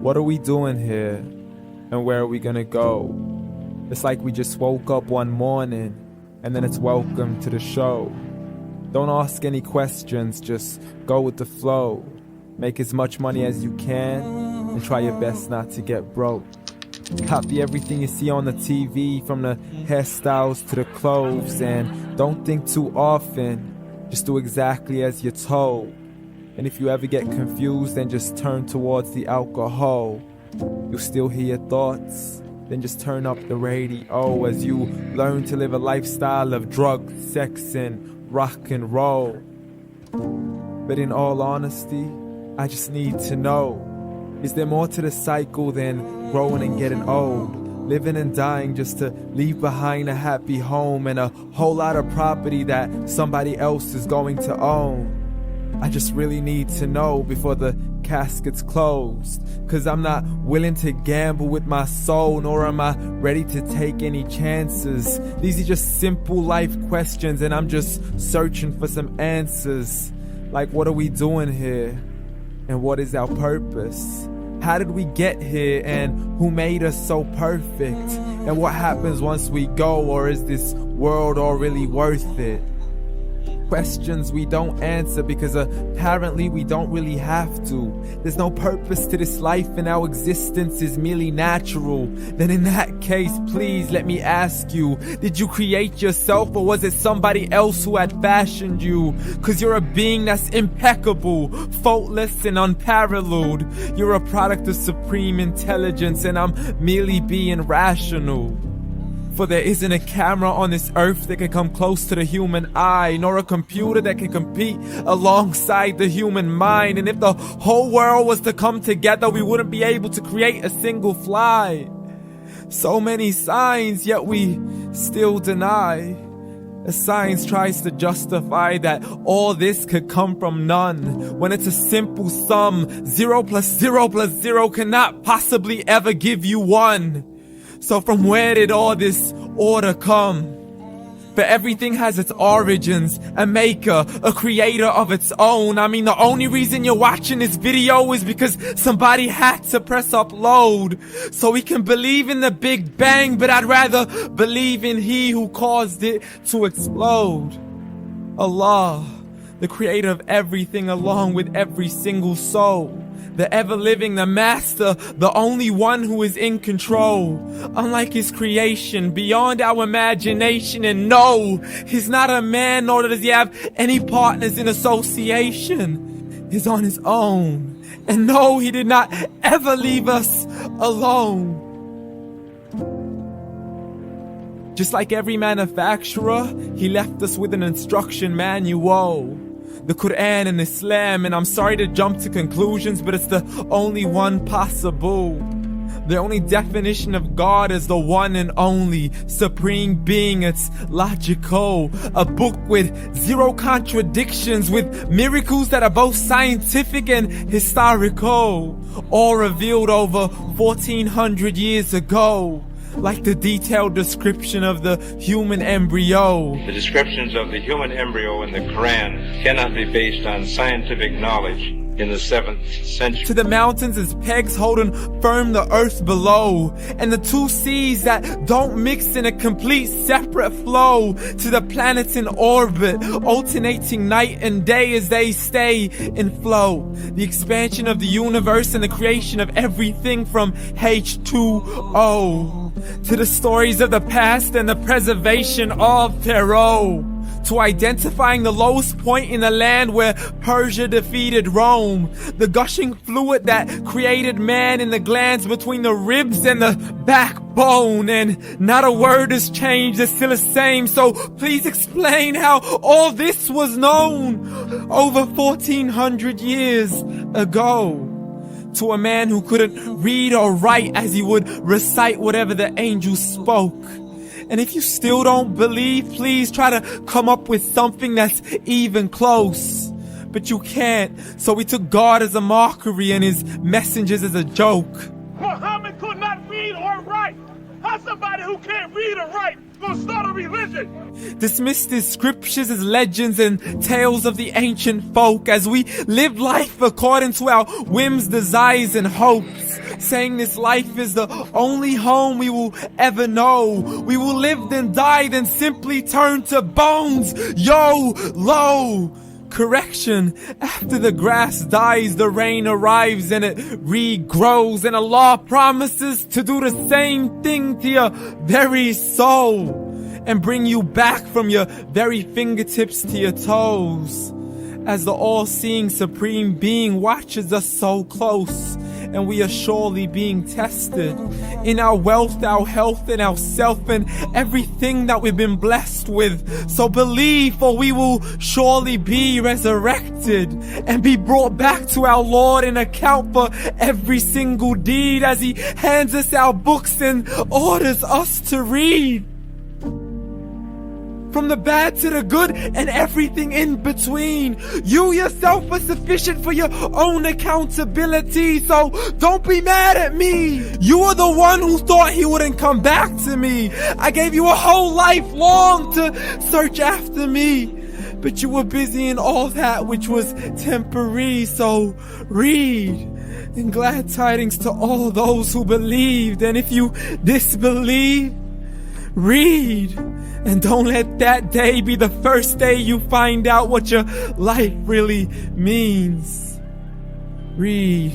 What are we doing here? And where are we gonna go? It's like we just woke up one morning and then it's welcome to the show. Don't ask any questions, just go with the flow. Make as much money as you can and try your best not to get broke. Copy everything you see on the TV, from the hairstyles to the clothes, and don't think too often, just do exactly as you're told. And if you ever get confused, then just turn towards the alcohol. You'll still hear your thoughts, then just turn up the radio as you learn to live a lifestyle of drugs, sex, and rock and roll. But in all honesty, I just need to know, is there more to the cycle than growing and getting old? Living and dying just to leave behind a happy home and a whole lot of property that somebody else is going to own. I just really need to know before the casket's closed, 'cause I'm not willing to gamble with my soul, nor am I ready to take any chances. These are just simple life questions and I'm just searching for some answers. Like, what are we doing here? And what is our purpose? How did we get here, and who made us so perfect? And what happens once we go, or is this world all really worth it? Questions we don't answer because apparently we don't really have to. There's no purpose to this life and our existence is merely natural. Then in that case, please let me ask you, did you create yourself, or was it somebody else who had fashioned you? 'Cause you're a being that's impeccable, faultless and unparalleled. You're a product of supreme intelligence and I'm merely being rational. For there isn't a camera on this earth that can come close to the human eye, nor a computer that can compete alongside the human mind. And if the whole world was to come together, we wouldn't be able to create a single fly. So many signs, yet we still deny. As science tries to justify that all this could come from none, when it's a simple sum. 0 plus 0 plus 0 cannot possibly ever give you 1. So from where did all this order come? For everything has its origins, a maker, a creator of its own. I mean, the only reason you're watching this video is because somebody had to press upload. So we can believe in the Big Bang, but I'd rather believe in He who caused it to explode. Allah, the creator of everything along with every single soul. The ever-living, the master, the only one who is in control. Unlike his creation, beyond our imagination. And no, he's not a man, nor does he have any partners in association. He's on his own. And no, he did not ever leave us alone. Just like every manufacturer, he left us with an instruction manual. The Quran and Islam, and I'm sorry to jump to conclusions, but it's the only one possible. The only definition of God is the one and only supreme being. It's logical. A book with 0 contradictions, with miracles that are both scientific and historical, all revealed over 1400 years ago. Like the detailed description of the human embryo. The descriptions of the human embryo in the Quran cannot be based on scientific knowledge in the 7th century. To the mountains as pegs holding firm the earth below, and the 2 seas that don't mix in a complete separate flow. To the planets in orbit, alternating night and day as they stay in flow. The expansion of the universe and the creation of everything from H2O. To the stories of the past and the preservation of Pharaoh. To identifying the lowest point in the land where Persia defeated Rome. The gushing fluid that created man in the glands between the ribs and the backbone. And not a word has changed, it's still the same. So please explain how all this was known over 1400 years ago. To a man who couldn't read or write as he would recite whatever the angels spoke. And if you still don't believe, please try to come up with something that's even close. But you can't, so we took God as a mockery and his messengers as a joke. Muhammad could not read or write. How's somebody who can't read or write gonna start a religion? Dismissed his scriptures as legends and tales of the ancient folk as we live life according to our whims, desires, and hopes. saying this life is the only home we will ever know. We will live then die, then simply turn to bones. YOLO! Correction, after the grass dies, the rain arrives and it regrows, and Allah promises to do the same thing to your very soul and bring you back from your very fingertips to your toes, as the all-seeing supreme being watches us so close, and we are surely being tested in our wealth, our health, and our self, and everything that we've been blessed with. So believe, for we will surely be resurrected and be brought back to our Lord and account for every single deed, as He hands us our books and orders us to read. From the bad to the good and everything in between. You yourself are sufficient for your own accountability, so don't be mad at me. You are the one who thought He wouldn't come back to me. I gave you a whole life long to search after me, but you were busy in all that which was temporary. So read, and glad tidings to all those who believed. And if you disbelieve, read. And don't let that day be the first day you find out what your life really means. Read.